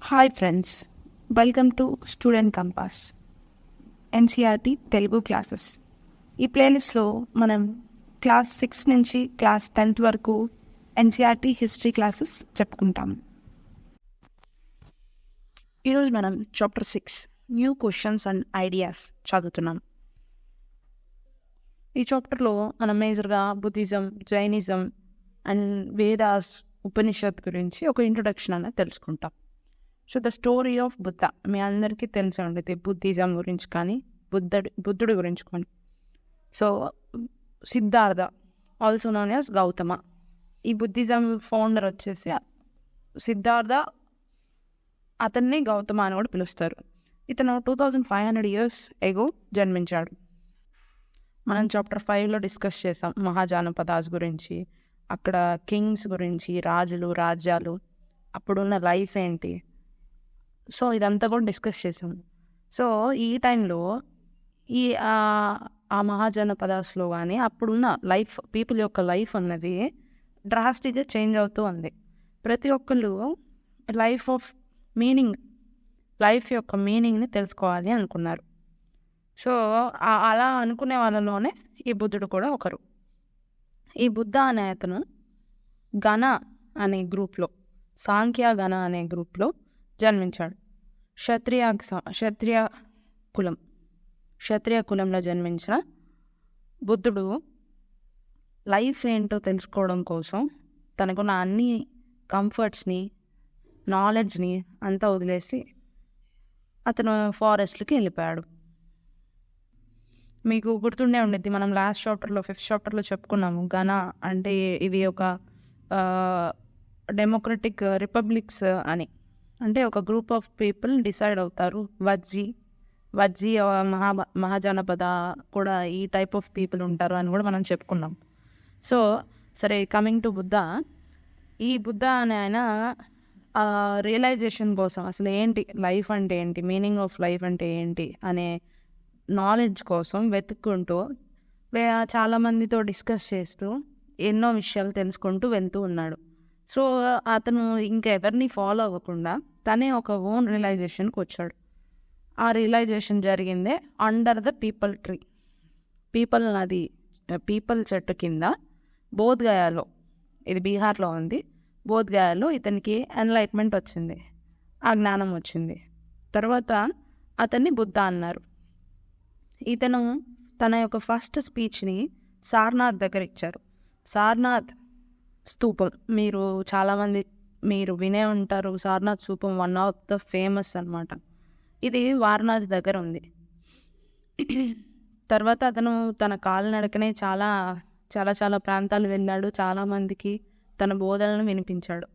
Hi friends, welcome to student compass NCERT Telugu classes. ఈ ప్లేలిస్ట్లో మనం క్లాస్ 6 నుంచి క్లాస్ 10th వరకు ఎన్సీఆర్టీ హిస్టరీ క్లాసెస్ చెప్పుకుంటాం. ఈరోజు మనం chapter 6 new questions and ideas చదువుతున్నాం. ఈ చాప్టర్లో మనం మేజర్గా Buddhism, Jainism and Vedas, Upanishad గురించి ఒక ఇంట్రొడక్షన్ అనేది తెలుసుకుంటాం. So the story of Buddha మీ అందరికీ తెలిసి ఉండేది. బుద్ధిజం గురించి కానీ బుద్ధుడి గురించి కానీ. So Siddhartha, also known as Gautama, ఈ బుద్ధిజం ఫౌండర్ వచ్చేసి సిద్ధార్థ. అతన్ని గౌతమ అని కూడా పిలుస్తారు. ఇతను 2500 years ఎగో జన్మించాడు. మనం చాప్టర్ 5లో డిస్కస్ చేసాం మహాజనపదాస్ గురించి, అక్కడ కింగ్స్ గురించి, రాజులు, రాజ్యాలు, అప్పుడున్న లైఫ్ ఏంటి. సో ఇదంతా కూడా డిస్కస్ చేసాము. సో ఈ టైంలో ఈ ఆ మహాజనపదాస్లో కానీ అప్పుడున్న లైఫ్, పీపుల్ యొక్క లైఫ్ అన్నది డ్రాస్టిక్గా చేంజ్ అవుతూ ఉంది. ప్రతి ఒక్కళ్ళు లైఫ్ యొక్క మీనింగ్ని తెలుసుకోవాలి అనుకున్నారు. సో అలా అనుకునే వాళ్ళలోనే ఈ బుద్ధుడు కూడా ఒకరు. ఈ బుద్ధ అనే అతను గణ అనే గ్రూప్లో, సాంఖ్య గణ అనే గ్రూప్లో జన్మించాడు. క్షత్రియ కులంలో జన్మించిన బుద్ధుడు లైఫ్ ఏంటో తెలుసుకోవడం కోసం తనకున్న అన్ని కంఫర్ట్స్ని, నాలెడ్జ్ని అంతా వదిలేసి అతను ఫారెస్ట్కి వెళ్ళిపోయాడు. మీకు గుర్తుండే ఉండేది, మనం లాస్ట్ చాప్టర్లో 5th చాప్టర్లో చెప్పుకున్నాము. గణ అంటే ఇవి ఒక డెమోక్రటిక్ రిపబ్లిక్స్ అని. అంటే ఒక గ్రూప్ ఆఫ్ పీపుల్ డిసైడ్ అవుతారు. వజ్జీ మహాజనపద కూడా ఈ టైప్ ఆఫ్ పీపుల్ ఉంటారు అని కూడా మనం చెప్పుకున్నాం. సో సరే, కమింగ్ టు బుద్ధ. ఈ బుద్ధ అనే ఆయన రియలైజేషన్ కోసం అసలు ఏంటి లైఫ్ అంటే ఏంటి, మీనింగ్ ఆఫ్ లైఫ్ అంటే ఏంటి అనే నాలెడ్జ్ కోసం వెతుక్కుంటూ చాలామందితో డిస్కస్ చేస్తూ ఎన్నో విషయాలు తెలుసుకుంటూ వెళ్తూ ఉన్నాడు. సో అతను ఇంకెవరిని ఫాలో అవ్వకుండా తనే ఒక ఓన్ రియలైజేషన్కి వచ్చాడు. ఆ రియలైజేషన్ జరిగిందే under the people tree. People చెట్టు కింద బోధ్గయాలో, ఇది బీహార్లో ఉంది, బోధ్గయాలో ఇతనికి ఎన్లైట్మెంట్ వచ్చింది, ఆ జ్ఞానం వచ్చింది. తర్వాత అతన్ని బుద్ధ అన్నారు. ఇతను తన యొక్క ఫస్ట్ స్పీచ్ని సారనాథ్ దగ్గర ఇచ్చారు. సారనాథ్ స్తూపం మీరు వినే ఉంటారు. సారనాథ్ స్తూపం వన్ ఆఫ్ ద ఫేమస్ అన్నమాట. ఇది వారణాసి దగ్గర ఉంది. తర్వాత అతను తన కాలినడకనే చాలా చాలా చాలా ప్రాంతాలు వెళ్ళాడు. చాలామందికి తన బోధనలను వినిపించాడు.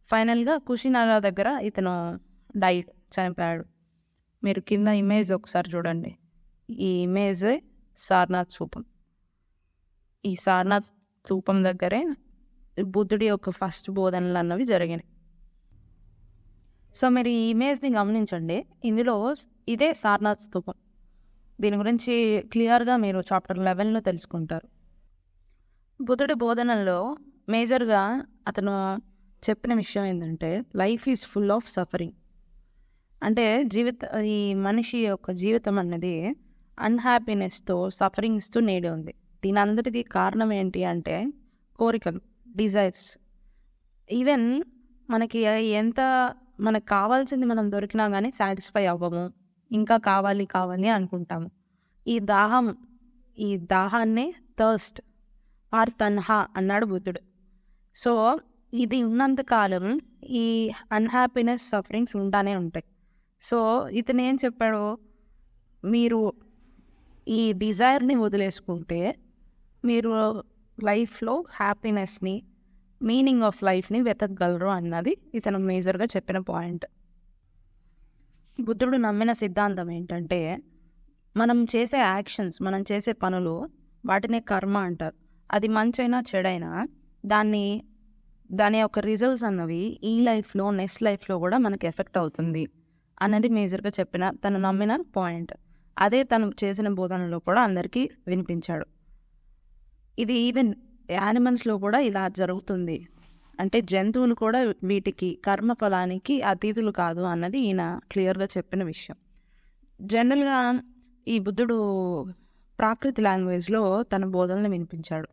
ఫైనల్గా కుషినారా దగ్గర ఇతను చనిపోయాడు. మీరు కింద ఇమేజ్ ఒకసారి చూడండి. ఈ ఇమేజ్ సారనాథ్ స్తూపం. ఈ సారనాథ్ స్తూపం దగ్గరే బుద్ధుడి యొక్క ఫస్ట్ బోధనలు అన్నవి జరిగినాయి. సో మీరు ఈ ఇమేజ్ని గమనించండి. ఇందులో ఇదే సారనాథ్ స్తూపం. దీని గురించి క్లియర్గా మీరు చాప్టర్ 11లో తెలుసుకుంటారు. బుద్ధుడి బోధనల్లో మేజర్గా అతను చెప్పిన విషయం ఏంటంటే, life is full of suffering. అంటే ఈ మనిషి యొక్క జీవితం అన్నది అన్హ్యాపీనెస్తో, సఫరింగ్స్తో నేడి ఉంది. దీని అందరికీ కారణం ఏంటి అంటే కోరికలు, డిజైర్స్. ఈవెన్ మనకు కావాల్సింది మనం దొరికినా కానీ సాటిస్ఫై అవ్వము, ఇంకా కావాలి అనుకుంటాము. ఈ దాహాన్నే థర్స్ట్ ఆర్ తన్హా అన్నాడు బుద్ధుడు. సో ఇది ఉన్నంతకాలం ఈ అన్హ్యాపీనెస్, సఫరింగ్స్ ఉంటానే ఉంటాయి. సో ఇతను ఏం చెప్పాడు, మీరు ఈ డిజైర్ని వదిలేసుకుంటే మీరు లైఫ్లో హ్యాపీనెస్ని, మీనింగ్ ఆఫ్ లైఫ్ని వెతకగలరు అన్నది ఇతను మేజర్గా చెప్పిన పాయింట్. బుద్ధుడు నమ్మిన సిద్ధాంతం ఏంటంటే, మనం చేసే యాక్షన్స్, మనం చేసే పనులు, వాటినే కర్మ అంటారు. అది మంచైనా చెడైనా దాని యొక్క రిజల్ట్స్ అన్నవి ఈ లైఫ్లో, నెక్స్ట్ లైఫ్లో కూడా మనకి ఎఫెక్ట్ అవుతుంది అన్నది మేజర్గా తను నమ్మిన పాయింట్. అదే తను చేసిన బోధనలో కూడా అందరికీ వినిపించాడు. ఇది ఈవెన్ యానిమల్స్లో కూడా ఇలా జరుగుతుంది అంటే జంతువులు కూడా వీటికి కర్మఫలానికి అతీతులు కాదు అన్నది ఈయన క్లియర్గా చెప్పిన విషయం. జనరల్గా ఈ బుద్ధుడు ప్రాకృతి లాంగ్వేజ్లో తన బోధనలు వినిపించాడు.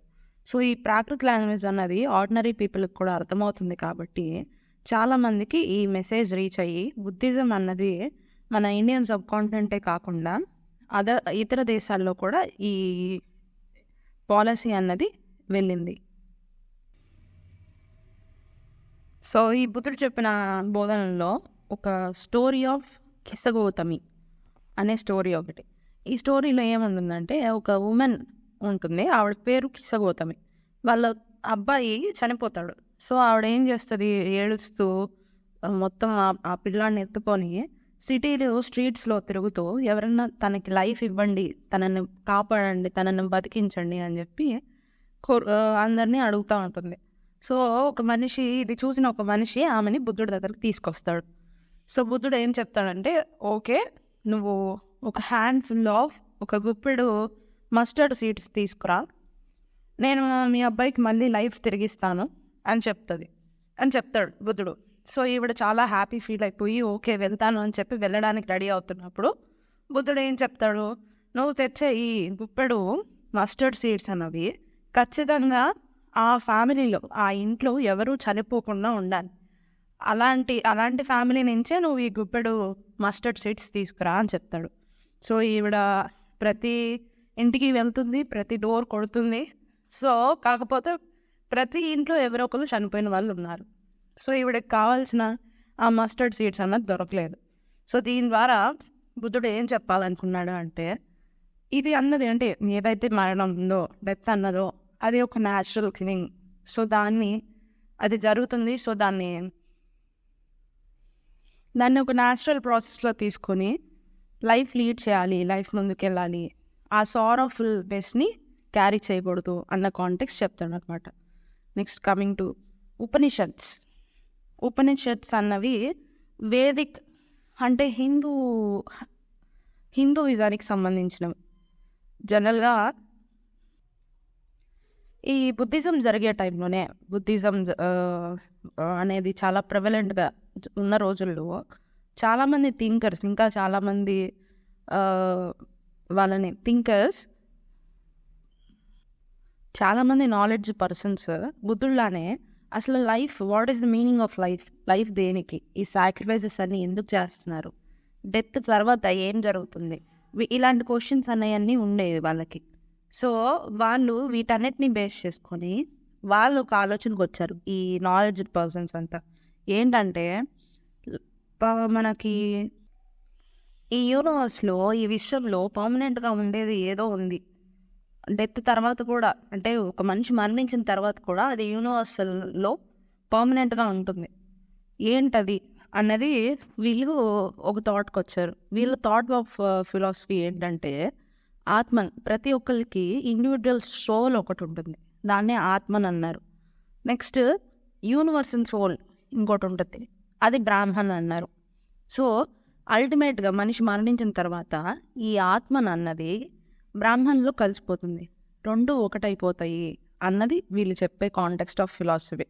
సో ఈ ప్రాకృతి లాంగ్వేజ్ అన్నది ఆర్డినరీ పీపుల్కి కూడా అర్థమవుతుంది కాబట్టి చాలామందికి ఈ మెసేజ్ రీచ్ అయ్యి బుద్ధిజం అన్నది మన ఇండియన్ సబ్ కాంటినెంటే కాకుండా ఇతర దేశాల్లో కూడా ఈ పాలసీ అన్నది వెళ్ళింది. సో ఈ బుద్ధుడు చెప్పిన బోధనలో ఒక స్టోరీ ఆఫ్ కిసగౌతమి అనే స్టోరీ ఒకటి. ఈ స్టోరీలో ఏముంటుందంటే ఒక ఉమెన్ ఉంటుంది, ఆవిడ పేరు కిసగౌతమి. వాళ్ళ అబ్బాయి చనిపోతాడు. సో ఆవిడ ఏం చేస్తుంది, ఏడుస్తూ మొత్తం ఆ పిల్లాడిని ఎత్తుకొని సిటీలో స్ట్రీట్స్లో తిరుగుతూ ఎవరన్నా తనకి లైఫ్ ఇవ్వండి, తనని కాపాడండి, తనని బతికించండి అని చెప్పి అందరినీ అడుగుతూ ఉంటుంది. సో ఒక మనిషి ఇది చూసిన ఒక మనిషి ఆమెని బుద్ధుడి దగ్గరికి తీసుకొస్తాడు. సో బుద్ధుడు ఏం చెప్తాడంటే, ఓకే నువ్వు ఒక హ్యాండ్ ఫుల్ ఆఫ్ ఒక గుప్పెడు మస్టర్డ్ సీడ్స్ తీసుకురా, నేను మీ అబ్బాయికి మళ్ళీ లైఫ్ తిరిగిస్తాను అని చెప్తాడు బుద్ధుడు. సో ఈవిడ చాలా హ్యాపీ ఫీల్ అయిపోయి ఓకే వెళ్తాను అని చెప్పి వెళ్ళడానికి రెడీ అవుతున్నప్పుడు బుద్ధుడు ఏం చెప్తాడు, నువ్వు తెచ్చే ఈ గుప్పెడు మస్టర్డ్ సీడ్స్ అన్నవి ఖచ్చితంగా ఆ ఫ్యామిలీలో ఆ ఇంట్లో ఎవరూ చనిపోకుండా ఉండాలి, అలాంటి ఫ్యామిలీ నుంచే నువ్వు ఈ గుప్పెడు మస్టర్డ్ సీడ్స్ తీసుకురా అని చెప్తాడు. సో ఈవిడ ప్రతి ఇంటికి వెళ్తుంది, ప్రతి డోర్ కొడుతుంది. సో కాకపోతే ప్రతి ఇంట్లో ఎవరో ఒకరు చనిపోయిన వాళ్ళు ఉన్నారు. సో ఈవిడకి కావాల్సిన ఆ మస్టర్డ్ సీడ్స్ అన్నది దొరకలేదు. సో దీని ద్వారా బుద్ధుడు ఏం చెప్పాలనుకున్నాడు అంటే, ఇది అన్నది అంటే ఏదైతే మరణం ఉందో, డెత్ అన్నదో అది ఒక న్యాచురల్ థింగ్. సో అది జరుగుతుంది. సో దాన్ని ఒక న్యాచురల్ ప్రాసెస్లో తీసుకొని లైఫ్ లీడ్ చేయాలి, లైఫ్ ముందుకు వెళ్ళాలి, ఆ సారోఫుల్ బెస్ని క్యారీ చేయకూడదు అన్న కాంటెక్స్ట్ చెప్తాడు అనమాట. నెక్స్ట్ కమింగ్ టు ఉపనిషత్స్ అన్నవి వేదిక్ అంటే హిందూయిజానికి సంబంధించినవి. జనరల్గా ఈ బుద్ధిజం జరిగే టైంలోనే బుద్ధిజం అనేది చాలా ప్రివలెంట్గా ఉన్న రోజుల్లో చాలామంది థింకర్స్, ఇంకా చాలామంది చాలామంది నాలెడ్జ్ పర్సన్స్ బుద్ధుల్లానే అసలు what is the meaning of life దేనికి, ఈ సాక్రిఫైసెస్ అన్ని ఎందుకు చేస్తున్నారు, డెత్ తర్వాత ఏం జరుగుతుంది, ఇలాంటి క్వశ్చన్స్ అనేవన్నీ ఉండేవి వాళ్ళకి. సో వాళ్ళు వీటన్నిటిని బేస్ చేసుకొని వాళ్ళు ఒక ఆలోచనకు వచ్చారు, ఈ నాలెడ్జ్ పర్సన్స్ అంతా. ఏంటంటే మనకి ఈ యూనివర్స్లో, ఈ విశ్వంలో పర్మనెంట్గా ఉండేది ఏదో ఉంది. డెత్ తర్వాత కూడా, అంటే ఒక మనిషి మరణించిన తర్వాత కూడా అది యూనివర్సల్లో పర్మనెంట్గా ఉంటుంది. ఏంటది అన్నది వీళ్ళు ఒక థాట్కి వచ్చారు. వీళ్ళ థాట్ ఆఫ్ ఫిలాసఫీ ఏంటంటే, ప్రతి ఒక్కరికి ఇండివిజువల్ సోల్ ఒకటి ఉంటుంది, దాన్నే ఆత్మన్ అన్నారు. నెక్స్ట్ యూనివర్సల్ సోల్ ఇంకోటి ఉంటుంది, అది బ్రాహ్మణ్ అన్నారు. సో అల్టిమేట్గా మనిషి మరణించిన తర్వాత ఈ ఆత్మన్ అన్నది బ్రాహ్మణ్లో కలిసిపోతుంది, రెండు ఒకటైపోతాయి అన్నది వీళ్ళు చెప్పే కాంటెక్స్ట్ ఆఫ్ ఫిలాసఫీ.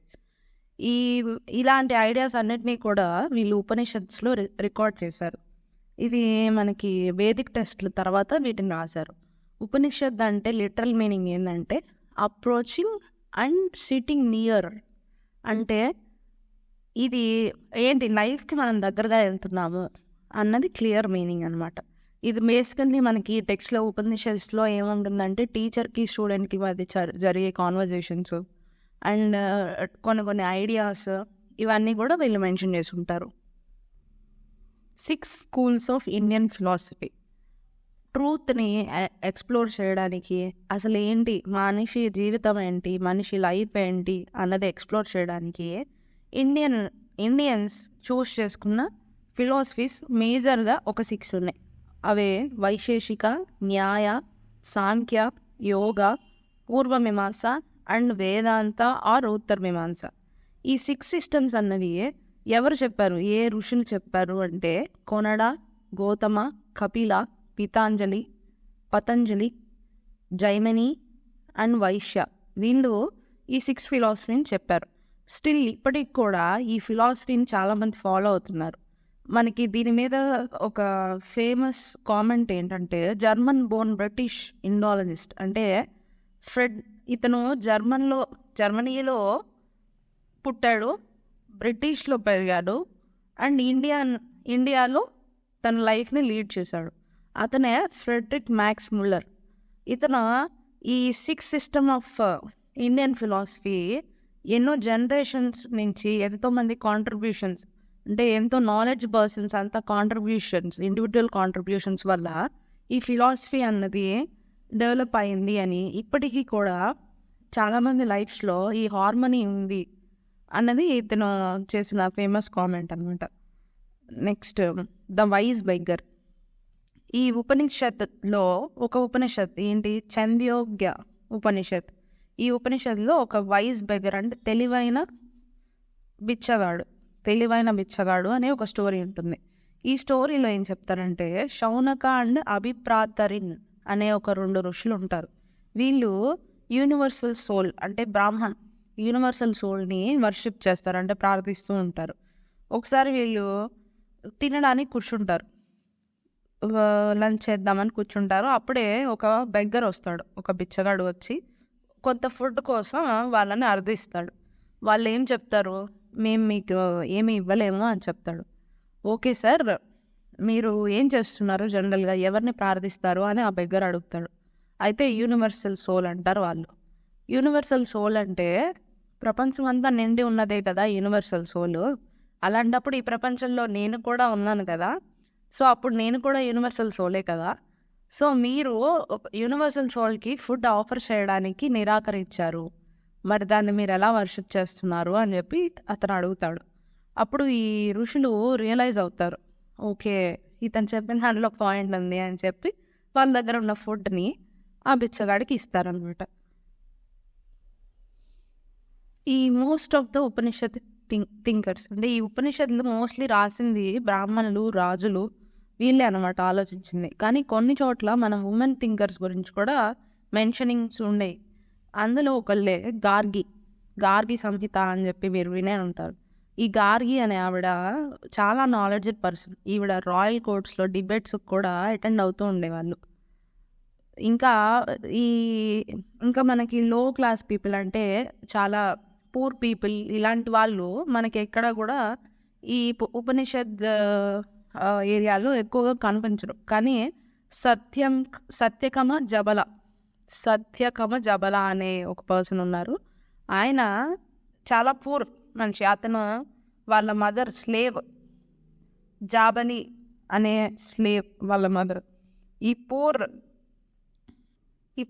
ఇలాంటి ఐడియాస్ అన్నిటినీ కూడా వీళ్ళు ఉపనిషత్స్లో రికార్డ్ చేశారు. ఇది మనకి వేదిక్ టెస్ట్ల తర్వాత వీటిని రాశారు. ఉపనిషత్ అంటే లిటరల్ మీనింగ్ ఏంటంటే అప్రోచింగ్ అండ్ సిట్టింగ్ నియర్. అంటే ఇది ఏంటి, లైఫ్కి మనం దగ్గరగా వెళ్తున్నాము అన్నది క్లియర్ మీనింగ్ అనమాట. ఇది బేసికల్లీ మనకి టెక్స్ట్లో ఉపనిషత్స్లో ఏముంటుందంటే టీచర్కి స్టూడెంట్కి మధ్య జరిగే కాన్వర్జేషన్స్ అండ్ కొన్ని ఐడియాస్ ఇవన్నీ కూడా వీళ్ళు మెన్షన్ చేసి ఉంటారు. 6 schools ఆఫ్ ఇండియన్ ఫిలాసఫీ ట్రూత్ని ఎక్స్ప్లోర్ చేయడానికి, అసలు ఏంటి మనిషి జీవితం ఏంటి, మనిషి లైఫ్ ఏంటి అన్నది ఎక్స్ప్లోర్ చేయడానికి ఇండియన్స్ చూస్ చేసుకున్న ఫిలాసఫీస్ మేజర్గా ఒక 6 ఉన్నాయి. అవే వైశేషిక, న్యాయ, సాంఖ్య, యోగ, పూర్వమీమాంస అండ్ వేదాంత ఆర్ ఉత్తరమీమాంస. ఈ 6 సిస్టమ్స్ అన్నవి ఎవరు చెప్పారు, ఏ ఋషులు చెప్పారు అంటే కొనడ, గౌతమ, కపిల, పతంజలి, జైమిని అండ్ వైశ్య, వీళ్ళు ఈ 6 ఫిలాసఫీని చెప్పారు. స్టిల్ ఇప్పటికి కూడా ఈ ఫిలాసఫీని చాలామంది ఫాలో అవుతున్నారు. మనకి దీని మీద ఒక ఫేమస్ కామెంట్ ఏంటంటే, జర్మన్ బోర్న్ బ్రిటిష్ ఇండాలజిస్ట్ అంటే ఫ్రెడ్, ఇతను జర్మనీలో పుట్టాడు, బ్రిటిష్లో పెరిగాడు అండ్ ఇండియాలో తన లైఫ్ని లీడ్ చేశాడు. అతనే ఫ్రెడరిక్ మ్యాక్స్ ముల్లర్. ఇతను ఈ 6 సిస్టమ్ ఆఫ్ ఇండియన్ ఫిలాసఫీ ఎన్నో జనరేషన్స్ నుంచి ఎంతోమంది కాంట్రిబ్యూషన్స్, అంటే ఎంతో నాలెడ్జ్ పర్సన్స్ అంతా కాంట్రిబ్యూషన్స్, ఇండివిజువల్ కాంట్రిబ్యూషన్స్ వల్ల ఈ ఫిలాసఫీ అన్నది డెవలప్ అయింది అని ఇప్పటికీ కూడా చాలామంది లైఫ్స్లో ఈ హార్మనీ ఉంది అన్నది ఇతను చేసిన ఫేమస్ కామెంట్ అనమాట. Next the wise beggar. ఈ ఉపనిషత్తులో ఒక ఉపనిషత్ ఏంటి, ఛందోగ్య ఉపనిషత్. ఈ ఉపనిషత్తులో ఒక వైజ్ బెగ్గర్ అంటే తెలివైన బిచ్చగాడు అనే ఒక స్టోరీ ఉంటుంది. ఈ స్టోరీలో ఏం చెప్తారంటే, శౌనక అండ్ అభిప్రాతరిన్ అనే ఒక 2 ఋషులు ఉంటారు. వీళ్ళు యూనివర్సల్ సోల్ అంటే బ్రాహ్మణ్ యూనివర్సల్ సోల్ని వర్షిప్ చేస్తారు, అంటే ప్రార్థిస్తూ ఉంటారు. ఒకసారి వీళ్ళు తినడానికి కూర్చుంటారు, లంచ్ చేద్దామని కూర్చుంటారు. అప్పుడే ఒక బెగ్గర్ వస్తాడు, ఒక బిచ్చగాడు వచ్చి కొంత ఫుడ్ కోసం వాళ్ళని అర్థిస్తాడు. వాళ్ళు ఏం చెప్తారు, మేము మీకు ఏమి ఇవ్వలేము అని చెప్తాడు. ఓకే సార్, మీరు ఏం చేస్తున్నారు, జనరల్గా ఎవరిని ప్రార్థిస్తారు అని ఆ బెగ్గర్ అడుగుతాడు. అయితే యూనివర్సల్ సోల్ అంటారు వాళ్ళు. యూనివర్సల్ సోల్ అంటే ప్రపంచం అంతా నిండి ఉన్నదే కదా యూనివర్సల్ సోల్. అలాంటప్పుడు ఈ ప్రపంచంలో నేను కూడా ఉన్నాను కదా, సో అప్పుడు నేను కూడా యూనివర్సల్ సోలే కదా. సో మీరు ఒక యూనివర్సల్ సోల్కి ఫుడ్ ఆఫర్ చేయడానికి నిరాకరించారు, మరి దాన్ని మీరు ఎలా వర్షిప్ చేస్తున్నారు అని చెప్పి అతను అడుగుతాడు. అప్పుడు ఈ ఋషులు రియలైజ్ అవుతారు, ఓకే ఇతను చెప్పిన దాంట్లో పాయింట్ ఉంది అని చెప్పి వాళ్ళ దగ్గర ఉన్న ఫుడ్ని ఆ బిచ్చగాడికి ఇస్తారనమాట. ఈ most of the Upanishad thinkers అంటే ఈ ఉపనిషత్తులు మోస్ట్లీ రాసింది బ్రాహ్మణులు, రాజులు, వీళ్ళే అనమాట ఆలోచించింది. కానీ కొన్ని చోట్ల మనం ఉమెన్ థింకర్స్ గురించి కూడా మెన్షనింగ్స్ ఉండేవి. అందులో ఒకళ్ళే గార్గి సంహిత అని చెప్పి మీరు వినే ఉంటారు. ఈ గార్గి అనే ఆవిడ చాలా నాలెడ్జ్ పర్సన్. ఈవిడ రాయల్ కోర్ట్స్లో డిబేట్స్ కూడా అటెండ్ అవుతూ ఉండేవాళ్ళు. ఇంకా మనకి లో క్లాస్ పీపుల్ అంటే చాలా పూర్ పీపుల్, ఇలాంటి వాళ్ళు మనకి ఎక్కడ కూడా ఈ ఉపనిషద్ ఏరియాలో ఎక్కువగా కనిపించరు. కానీ సత్యకమ జబల అనే ఒక పర్సన్ ఉన్నారు. ఆయన చాలా పూర్ మనిషి. అతను వాళ్ళ మదర్ స్లేవ్, జాబలి అనే స్లేవ్ వాళ్ళ మదర్. ఈ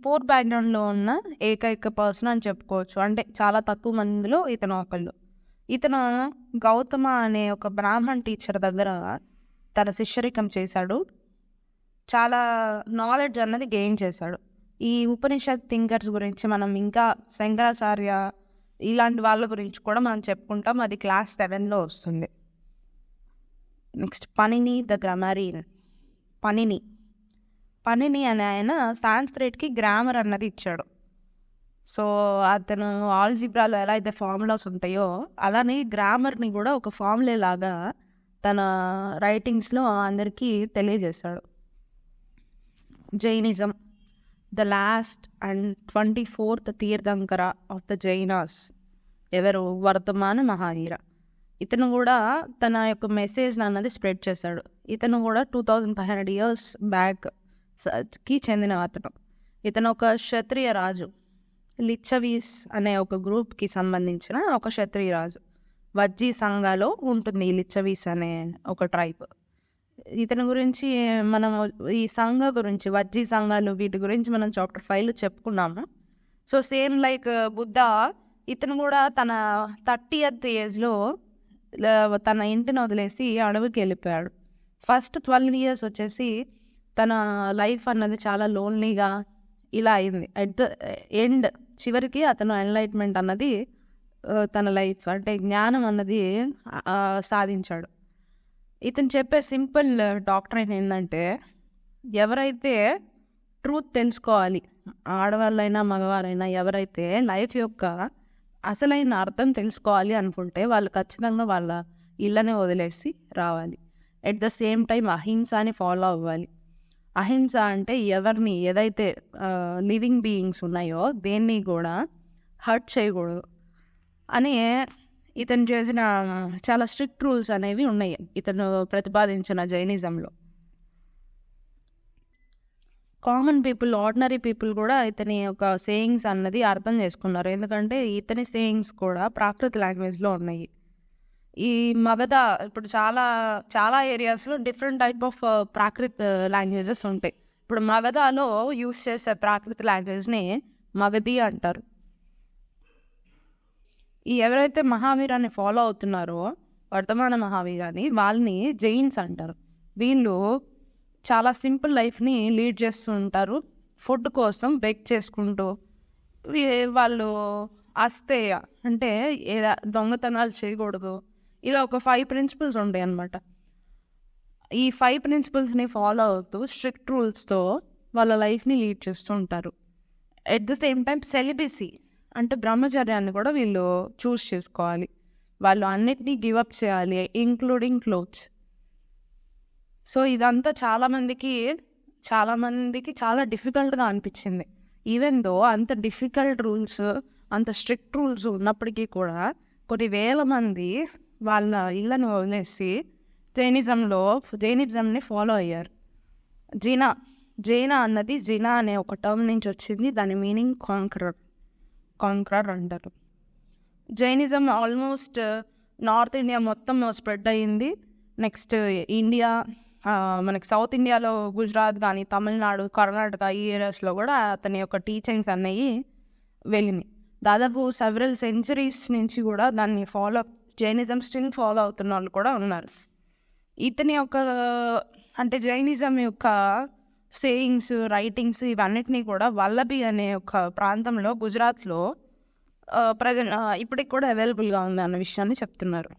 పూర్ బ్యాక్గ్రౌండ్లో ఉన్న ఏకైక పర్సన్ అని చెప్పుకోవచ్చు. అంటే చాలా తక్కువ మందిలో ఇతను ఒకళ్ళు. ఇతను గౌతమ అనే ఒక బ్రాహ్మణ్ టీచర్ దగ్గర తన శిష్యరికం చేశాడు. చాలా నాలెడ్జ్ అన్నది గెయిన్ చేశాడు. ఈ ఉపనిషత్ థింకర్స్ గురించి మనం ఇంకా శంకరాచార్య ఇలాంటి వాళ్ళ గురించి కూడా మనం చెప్పుకుంటాం. అది క్లాస్ 7లో వస్తుంది. నెక్స్ట్ పనిని ద గ్రామరియన్. పనిని అనే ఆయన సాంస్క్రిట్కి గ్రామర్ అన్నది ఇచ్చాడు. సో అతను ఆల్జిబ్రాలో ఎలా అయితే ఫార్ములాస్ ఉంటాయో అలానే గ్రామర్ని కూడా ఒక ఫార్ములే లాగా తన రైటింగ్స్లో అందరికీ తెలియజేశాడు. Jainism. The last and 24th Tirthankara of the Jainas ఎవరు, వర్ధమాన మహావీర. ఇతను కూడా తన యొక్క మెసేజ్ అన్నది స్ప్రెడ్ చేశాడు. ఇతను కూడా 2500 years బ్యాక్కి చెందిన అతను. ఇతను ఒక క్షత్రియ రాజు, లిచ్చవీస్ అనే ఒక గ్రూప్కి సంబంధించిన ఒక క్షత్రియ రాజు. వజ్జీ సంఘాలో ఉంటుంది ఈ లిచ్చవీస్ అనే ఒక ట్రైబ్. ఇతని గురించి మనం ఈ సంఘ గురించి, వజ్జీ సంఘాలు, వీటి గురించి మనం చాప్టర్ 5లో చెప్పుకున్నాము. సో సేమ్ లైక్ బుద్ధ, ఇతను కూడా తన 30th ఏజ్లో తన ఇంటిని వదిలేసి అడవికి వెళ్ళిపోయాడు. ఫస్ట్ 12 years వచ్చేసి తన లైఫ్ అన్నది చాలా లోన్లీగా ఇలా అయింది. అట్ ద ఎండ్ చివరికి అతను ఎన్లైట్మెంట్ అన్నది తన లైఫ్ అంటే జ్ఞానం అన్నది సాధించాడు. ఇతను చెప్పే సింపుల్ డాక్ట్రైన్ ఏంటంటే, ఎవరైతే ట్రూత్ తెలుసుకోవాలి, ఆడవాళ్ళైనా మగవారైనా, ఎవరైతే లైఫ్ యొక్క అసలైన అర్థం తెలుసుకోవాలి అనుకుంటే వాళ్ళు ఖచ్చితంగా వాళ్ళ ఇళ్ళని వదిలేసి రావాలి. ఎట్ ద సేమ్ టైం అహింసని ఫాలో అవ్వాలి. అహింస అంటే ఎవరిని ఏదైతే లివింగ్ బీయింగ్స్ ఉన్నాయో దేన్ని కూడా హర్ట్ చేయకూడదు అని ఇతను చేసిన చాలా స్ట్రిక్ట్ రూల్స్ అనేవి ఉన్నాయి ఇతను ప్రతిపాదించిన జైనిజంలో. కామన్ పీపుల్, ఆర్డినరీ పీపుల్ కూడా ఇతని యొక్క సేయింగ్స్ అన్నది అర్థం చేసుకున్నారు. ఎందుకంటే ఇతని సేయింగ్స్ కూడా ప్రాకృత లాంగ్వేజ్లో ఉన్నాయి. ఈ మగధ ఇప్పుడు చాలా చాలా ఏరియాస్లో different type of Prakrit languages ఉంటాయి. ఇప్పుడు మగధలో యూస్ చేసే ప్రాకృత లాంగ్వేజ్ని మగధి అంటారు. ఈ ఎవరైతే మహావీరాన్ని ఫాలో అవుతున్నారో వర్తమాన మహావీరాన్ని, వాళ్ళని జైన్స్ అంటారు. వీళ్ళు చాలా సింపుల్ లైఫ్ని లీడ్ చేస్తూ ఉంటారు. ఫుడ్ కోసం బెగ్ చేసుకుంటూ వాళ్ళు అస్తేయ అంటే దొంగతనాలు చేయకూడదు, ఇలా ఒక 5 ప్రిన్సిపల్స్ ఉంటాయి అన్నమాట. ఈ 5 ప్రిన్సిపల్స్ని ఫాలో అవుతూ స్ట్రిక్ట్ రూల్స్తో వాళ్ళ లైఫ్ని లీడ్ చేస్తూ ఉంటారు. At the same time celibacy అంటే బ్రహ్మచర్యాన్ని కూడా వీళ్ళు చూస్ చేసుకోవాలి. వాళ్ళు అన్నిటినీ గివప్ చేయాలి, ఇంక్లూడింగ్ క్లోత్స్. సో ఇదంతా చాలామందికి చాలా డిఫికల్ట్గా అనిపించింది. ఈవెన్ దో అంత డిఫికల్ట్ రూల్స్, అంత స్ట్రిక్ట్ రూల్స్ ఉన్నప్పటికీ కూడా కొన్ని వేల మంది వాళ్ళ ఇళ్ళను వదిలేసి జైనిజంని ఫాలో అయ్యారు. జైన అన్నది జినా అనే ఒక టర్మ్ నుంచి వచ్చింది. దాని మీనింగ్ కాంక్రర్ అంటారు. జైనిజం ఆల్మోస్ట్ నార్త్ ఇండియా మొత్తం స్ప్రెడ్ అయ్యింది. నెక్స్ట్ ఇండియా, మనకి సౌత్ ఇండియాలో గుజరాత్ కానీ, తమిళనాడు, కర్ణాటక ఈ ఏరియాస్లో కూడా అతని యొక్క టీచింగ్స్ అనేవి వెళ్ళినాయి. దాదాపు సెవరల్ సెంచరీస్ నుంచి కూడా దాన్ని జైనిజం స్టిల్ ఫాలో అవుతున్న వాళ్ళు కూడా ఉన్నారు. ఇతని యొక్క అంటే జైనిజం యొక్క సేయింగ్స్, రైటింగ్స్ ఇవన్నిటినీ కూడా వల్లభి అనే ఒక ప్రాంతంలో గుజరాత్లో ఇప్పటికి కూడా అవైలబుల్గా ఉంది అన్న విషయాన్ని చెప్తున్నారు.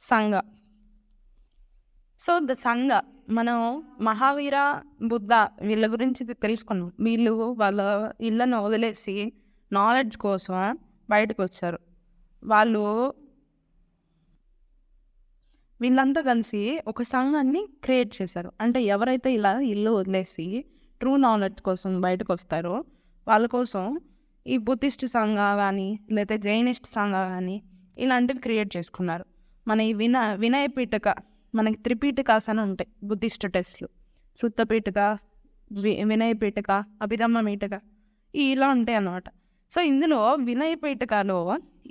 సంఘ. సో సంఘ మనం మహావీర, బుద్ధ వీళ్ళ గురించి తెలుసుకున్నాం. వీళ్ళు వాళ్ళ ఇళ్ళను వదిలేసి నాలెడ్జ్ కోసం బయటకు వచ్చారు. వీళ్ళంతా కలిసి ఒక సంఘాన్ని క్రియేట్ చేశారు. అంటే ఎవరైతే ఇలా ఇల్లు వదిలేసి ట్రూ నాలెడ్జ్ కోసం బయటకు వస్తారో వాళ్ళ కోసం ఈ బుద్ధిస్ట్ సంఘ కానీ లేకపోతే జైనిస్ట్ సంఘ కానీ ఇలాంటివి క్రియేట్ చేసుకున్నారు. మన ఈ వినయ పీఠిక, మనకి త్రిపీఠికాస్ అని ఉంటాయి బుద్ధిస్ట్ టెస్ట్లు. సుత్త పీఠిక, వినయ పీఠిక, అభిధమ్మ పీఠిక ఇలా ఉంటాయి అన్నమాట. సో ఇందులో వినయ పీఠికలో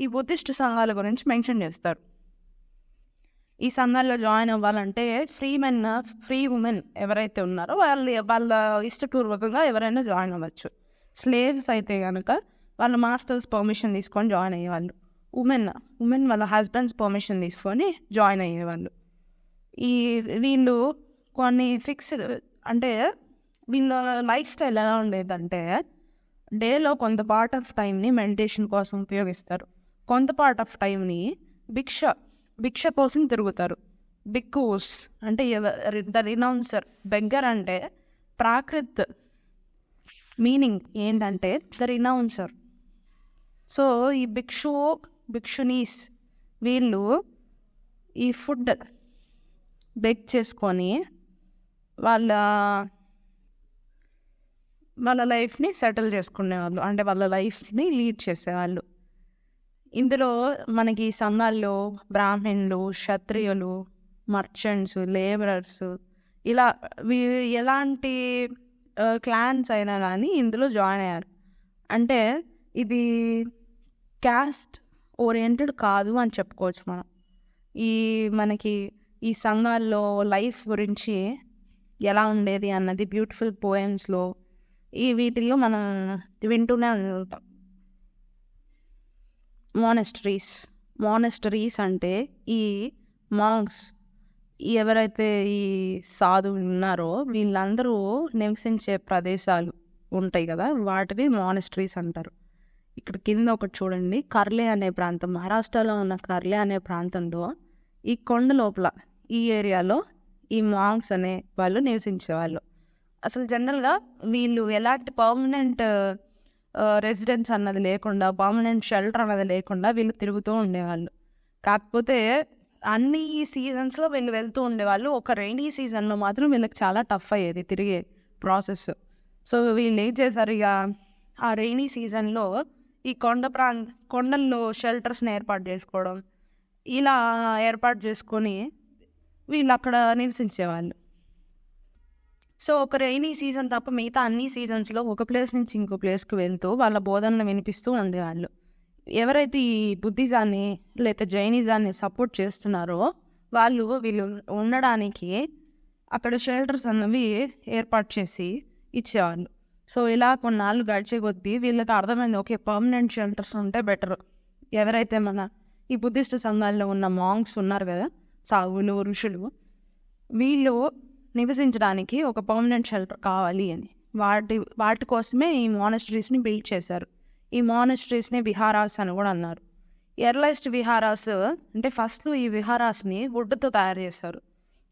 ఈ బుద్ధిస్ట్ సంఘాల గురించి మెన్షన్ చేస్తారు. ఈ సంఘాల్లో జాయిన్ అవ్వాలంటే ఫ్రీ ఉమెన్ ఎవరైతే ఉన్నారో వాళ్ళ ఇష్టపూర్వకంగా ఎవరైనా జాయిన్ అవ్వచ్చు. స్లేవ్స్ అయితే కనుక వాళ్ళ మాస్టర్స్ పర్మిషన్ తీసుకొని జాయిన్ అయ్యేవాళ్ళు. ఉమెన్ వాళ్ళ హస్బెండ్స్ పర్మిషన్ తీసుకొని జాయిన్ అయ్యేవాళ్ళు. వీళ్ళు కొన్ని ఫిక్స్డ్ అంటే వీళ్ళ లైఫ్ స్టైల్ ఎలా ఉండేదంటే డేలో కొంత పార్ట్ ఆఫ్ టైంని మెడిటేషన్ కోసం ఉపయోగిస్తారు, కొంత పార్ట్ ఆఫ్ టైంని భిక్ష కోసం తిరుగుతారు. బిక్కూస్ అంటే ద రినౌన్సర్. బెగ్గర్ అంటే ప్రాకృత్ మీనింగ్ ఏంటంటే ద రినౌన్సర్. సో ఈ భిక్షునీస్ వీళ్ళు ఈ ఫుడ్ బెగ్ చేసుకొని వాళ్ళ లైఫ్ని సెటిల్ చేసుకునేవాళ్ళు, అంటే వాళ్ళ లైఫ్ని లీడ్ చేసేవాళ్ళు. ఇందులో మనకి సంఘాల్లో బ్రాహ్మణులు, క్షత్రియులు, మర్చెంట్స్, లేబరర్స్ ఇలా ఎలాంటి క్లాన్స్ అయినా కానీ ఇందులో జాయిన్ అయ్యారు. అంటే ఇది క్యాస్ట్ ఓరియంటెడ్ కాదు అని చెప్పుకోవచ్చు మనం. మనకి ఈ సంఘాల్లో లైఫ్ గురించి ఎలా ఉండేది అన్నది బ్యూటిఫుల్ పోయమ్స్లో వీటిల్లో మనం వింటూనే ఉంటాం. మానెస్టరీస్ అంటే ఈ మాంగ్స్ ఎవరైతే ఈ సాధువులు ఉన్నారో వీళ్ళందరూ నివసించే ప్రదేశాలు ఉంటాయి కదా, వాటిని మానెస్టరీస్ అంటారు. ఇక్కడ కింద ఒకటి చూడండి, కర్లే అనే ప్రాంతం, మహారాష్ట్రలో ఉన్న కర్లే అనే ప్రాంతంలో ఈ కొండ లోపల ఈ ఏరియాలో ఈ మాంగ్స్ అనే వాళ్ళు నివసించేవాళ్ళు. అసలు జనరల్గా వీళ్ళు ఎలాంటి పర్మనెంట్ రెసిడెన్స్ అన్నది లేకుండా, పర్మనెంట్ షెల్టర్ అన్నది లేకుండా వీళ్ళు తిరుగుతూ ఉండేవాళ్ళు. కాకపోతే అన్ని సీజన్స్లో వీళ్ళు వెళ్తూ ఉండేవాళ్ళు. ఒక రైనీ సీజన్లో మాత్రం వీళ్ళకి చాలా టఫ్ అయ్యేది తిరిగే ప్రాసెస్. సో వీళ్ళు ఏం చేశారు, ఇక ఆ రైనీ సీజన్లో ఈ కొండల్లో షెల్టర్స్ని ఏర్పాటు చేసుకోవడం, ఇలా ఏర్పాటు చేసుకొని వీళ్ళు అక్కడ నివసించేవాళ్ళు. సో ఒక రైనీ సీజన్ తప్ప మిగతా అన్ని సీజన్స్లో ఒక ప్లేస్ నుంచి ఇంకో ప్లేస్కి వెళ్తూ వాళ్ళ బోధనలు వినిపిస్తూ ఉండేవాళ్ళు. ఎవరైతే ఈ బుద్ధిజాన్ని లేదా జైనిజాన్ని సపోర్ట్ చేస్తున్నారో వీళ్ళు ఉండడానికి అక్కడ షెల్టర్స్ అన్నవి ఏర్పాటు చేసి ఇచ్చేవాళ్ళు. సో ఇలా కొన్నాళ్ళు గడిచే కొద్దీ వీళ్ళకి అర్థమైంది, ఓకే పర్మనెంట్ షెల్టర్స్ ఉంటే బెటర్. ఎవరైతే మన ఈ బుద్ధిస్ట్ సంఘాల్లో ఉన్న మాంగ్స్ ఉన్నారు కదా, సాగులు, ఋషులు, వీళ్ళు నివసించడానికి ఒక పర్మనెంట్ షెల్టర్ కావాలి అని వాటి కోసమే ఈ మానస్టరీస్ని బిల్డ్ చేశారు. ఈ మానస్టరీస్ని విహారాస్ అని కూడా అన్నారు. ఎర్లైస్ట్ విహారాస్ అంటే ఫస్ట్లో ఈ విహారాస్ని వుడ్తో తయారు చేశారు,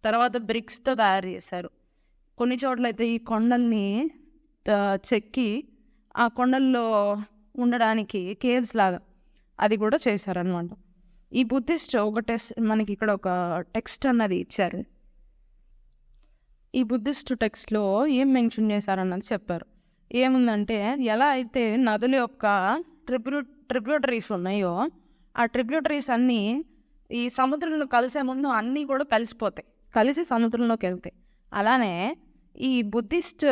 తర్వాత బ్రిక్స్తో తయారు చేశారు. కొన్ని చోట్ల అయితే ఈ కొండల్ని చెక్కి ఆ కొండల్లో ఉండడానికి కేవ్స్ లాగా అది కూడా చేశారనమాట. ఈ బుద్ధిస్ట్ మనకి ఇక్కడ ఒక టెక్స్ట్ అన్నది ఇచ్చారు. ఈ బుద్ధిస్ట్ టెక్స్ట్లో ఏం మెన్షన్ చేశారన్నది చెప్పారు. ఏముందంటే, ఎలా అయితే నదుల యొక్క ట్రిబ్యూటరీస్ ఉన్నాయో ఆ ట్రిబ్యూటరీస్ అన్నీ ఈ సముద్రంలో కలిసే ముందు అన్నీ కూడా కలిసి సముద్రంలోకి వెళ్తాయి. అలానే ఈ బుద్ధిస్ట్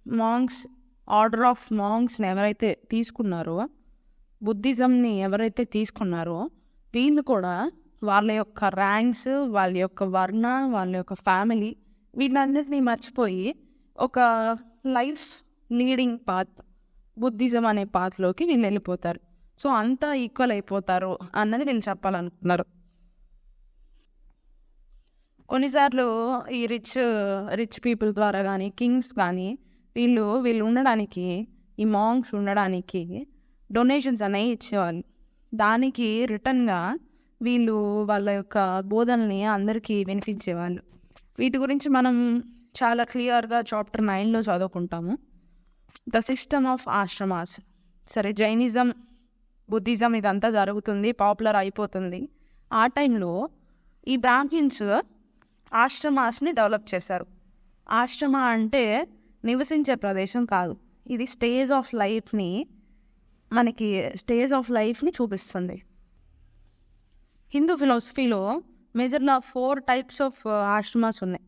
మాంగ్స్, ఆర్డర్ ఆఫ్ మాంగ్స్ని ఎవరైతే తీసుకున్నారో, బుద్ధిజంని ఎవరైతే తీసుకున్నారో వీళ్ళు కూడా వాళ్ళ యొక్క ర్యాంక్స్, వాళ్ళ యొక్క వర్ణ, వాళ్ళ యొక్క ఫ్యామిలీ వీటన్నిటినీ మర్చిపోయి ఒక లైఫ్ లీడింగ్ పాత్, బుద్ధిజం అనే పాత్లోకి వీళ్ళు వెళ్ళిపోతారు. సో అంతా ఈక్వల్ అయిపోతారు అన్నది వీళ్ళు చెప్పాలనుకున్నారు. కొన్నిసార్లు ఈ రిచ్ పీపుల్ ద్వారా కానీ, కింగ్స్ కానీ వీళ్ళు ఉండడానికి, ఈ మాంగ్స్ ఉండడానికి డొనేషన్స్ అనేవి ఇచ్చేవాళ్ళు. దానికి రిటర్న్గా వీళ్ళు వాళ్ళ యొక్క బోధనల్ని అందరికీ వినిపించేవాళ్ళు. వీటి గురించి మనం చాలా క్లియర్గా చాప్టర్ 9లో చదువుకుంటాము. The system of ashramas. సరే, జైనిజం, బుద్ధిజం ఇదంతా జరుగుతుంది, పాపులర్ అయిపోతుంది. ఆ టైంలో ఈ బ్రాహ్మిన్స్ ఆశ్రమాస్ని డెవలప్ చేశారు. ఆశ్రమ అంటే నివసించే ప్రదేశం కాదు, ఇది స్టేజ్ ఆఫ్ లైఫ్ని చూపిస్తుంది. హిందూ ఫిలాసఫీలో మేజర్గా 4 టైప్స్ ఆఫ్ ఆశ్రమాస్ ఉన్నాయి.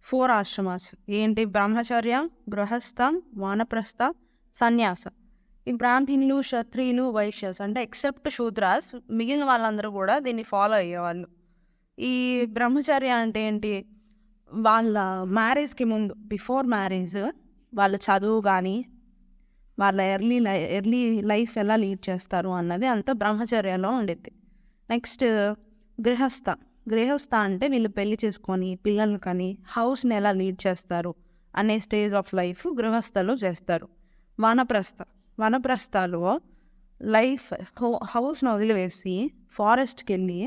4 ఆశ్రమాస్ ఏంటి? బ్రహ్మచర్య, గృహస్థ, వానప్రస్థ, సన్యాస. ఈ బ్రాహ్మణులు, క్షత్రియులు, వైశ్యాస్ అంటే ఎక్సెప్ట్ శూద్రాస్, మిగిలిన వాళ్ళందరూ కూడా దీన్ని ఫాలో అయ్యేవాళ్ళు. ఈ బ్రహ్మచర్య అంటే ఏంటి? వాళ్ళ మ్యారేజ్కి ముందు, బిఫోర్ మ్యారేజ్ వాళ్ళ చదువు కానీ వాళ్ళ ఎర్లీ లైఫ్ ఎలా లీడ్ చేస్తారు అన్నది అంతా బ్రహ్మచర్యలో ఉండేది. నెక్స్ట్ గృహస్థ అంటే వీళ్ళు పెళ్లి చేసుకొని పిల్లలు కానీ హౌస్ని ఎలా లీడ్ చేస్తారు అనే స్టేజ్ ఆఫ్ లైఫ్ గృహస్థలో చేస్తారు. వనప్రస్థలో హౌస్ని వదిలివేసి ఫారెస్ట్కి వెళ్ళి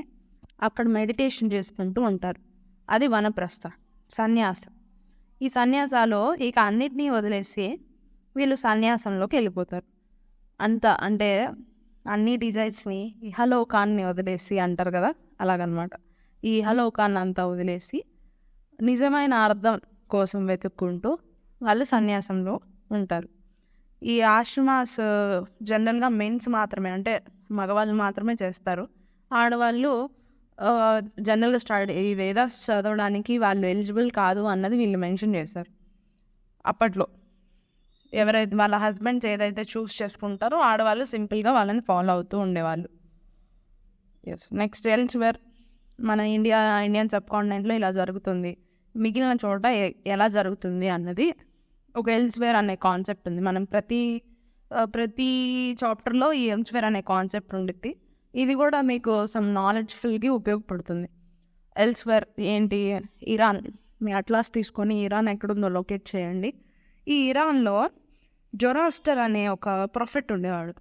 అక్కడ మెడిటేషన్ చేసుకుంటూ ఉంటారు, అది వనప్రస్థ. ఈ సన్యాసాలో ఇక అన్నిటినీ వదిలేసి వీళ్ళు సన్యాసంలోకి వెళ్ళిపోతారు. అంటే అన్ని డిజైర్స్ని, ఇహలోకాన్ని వదిలేసి అంటారు కదా, అలాగనమాట. ఈ ఇహలోకాన్ని అంతా వదిలేసి నిజమైన అర్థం కోసం వెతుక్కుంటూ వాళ్ళు సన్యాసంలో ఉంటారు. ఈ ఆశ్రమాస్ జనరల్గా మెన్స్ మాత్రమే, అంటే మగవాళ్ళు మాత్రమే చేస్తారు. ఆడవాళ్ళు జనరల్గా ఈ వేదాస్ చదవడానికి వాళ్ళు ఎలిజిబుల్ కాదు అన్నది వీళ్ళు మెన్షన్ చేశారు. అప్పట్లో ఎవరైతే వాళ్ళ హస్బెండ్స్ ఏదైతే చూస్ చేసుకుంటారో ఆడవాళ్ళు సింపుల్గా వాళ్ళని ఫాలో అవుతూ ఉండేవాళ్ళు. Next elsewhere. మన ఇండియన్ సబ్ కాంటినెంట్లో ఇలా జరుగుతుంది, మిగిలిన చోట ఎలా జరుగుతుంది అన్నది ఒక ఎల్స్వేర్ అనే కాన్సెప్ట్ ఉంది. మనం ప్రతి చాప్టర్లో ఈ ఎల్స్వేర్ అనే కాన్సెప్ట్ ఉండిద్ది. ఇది కూడా మీకు సమ్ నాలెడ్జ్ఫుల్కి ఉపయోగపడుతుంది. ఎల్స్వేర్ ఏంటి? ఇరాన్. మీ అట్లాస్ తీసుకొని ఇరాన్ ఎక్కడుందో లొకేట్ చేయండి. ఈ ఇరాన్లో జొరాస్టర్ అనే ఒక ప్రొఫెట్ ఉండేవాడు.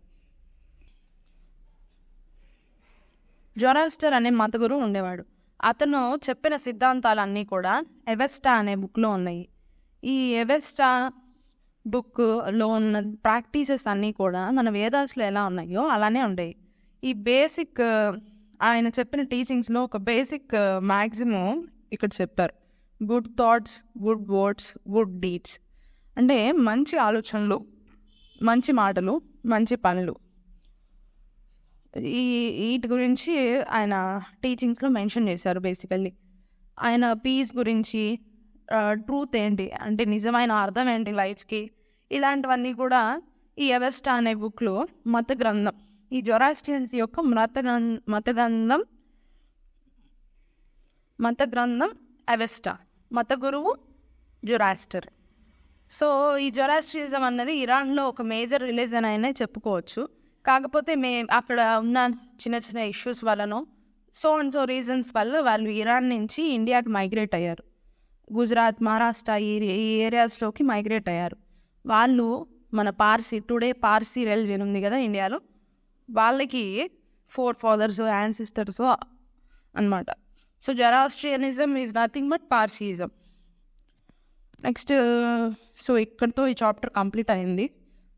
జొరాస్టర్ అనే మత గురువు ఉండేవాడు. అతను చెప్పిన సిద్ధాంతాలన్నీ కూడా ఎవెస్టా అనే బుక్లో ఉన్నాయి. ఈ ఎవెస్టా బుక్లో ఉన్న ప్రాక్టీసెస్ అన్నీ కూడా మన వేదాస్లో ఎలా ఉన్నాయో అలానే ఉండేవి. ఈ బేసిక్ ఆయన చెప్పిన టీచింగ్స్లో ఒక బేసిక్ మ్యాక్సిమం ఇక్కడ చెప్పారు. Good thoughts, good words, good deeds. అంటే మంచి ఆలోచనలు, మంచి మాటలు, మంచి పనులు. వీటి గురించి ఆయన టీచింగ్స్లో మెన్షన్ చేశారు. బేసికల్లీ ఆయన పీస్ గురించి, ట్రూత్ ఏంటి అంటే నిజమైన అర్థం ఏంటి లైఫ్కి, ఇలాంటివన్నీ కూడా ఈ అవెస్టా అనే బుక్లో మత గ్రంథం, ఈ జొరాస్ట్రియన్స్ యొక్క మత గ్రంథం అవెస్టా, మత గురువు జొరాస్టర్. సో ఈ జొరాస్ట్రియిజం అన్నది ఇరాన్లో ఒక మేజర్ రిలీజన్ అయినా చెప్పుకోవచ్చు. కాకపోతే అక్కడ ఉన్న చిన్న చిన్న ఇష్యూస్ వలన, సో రీజన్స్ వల్ల వాళ్ళు ఇరాన్ నుంచి ఇండియాకి మైగ్రేట్ అయ్యారు. గుజరాత్, మహారాష్ట్ర ఈ ఏరియాస్లోకి మైగ్రేట్ అయ్యారు. వాళ్ళు మన టుడే పార్సీ రిలీజియన్ ఉంది కదా ఇండియాలో, వాళ్ళకి 4 ఫాదర్స్, యాన్సిస్టర్స్ అన్నమాట. So Zoroastrianism is nothing but Parsiism. Next so ఇక్కడితో ఈ చాప్టర్ కంప్లీట్ అయింది.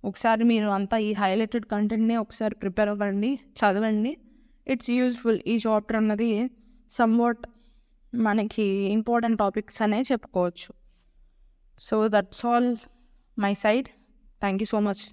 ఒకసారి మీరు అంతా ఈ హైలైటెడ్ కంటెంట్ని ఒకసారి ప్రిపేర్ అవ్వండి, చదవండి. It's useful. ఈ చాప్టర్ అన్నది సమ్వాట్ మనకి ఇంపార్టెంట్ టాపిక్స్ అనే చెప్పుకోవచ్చు. So that's all my side. Thank you so much.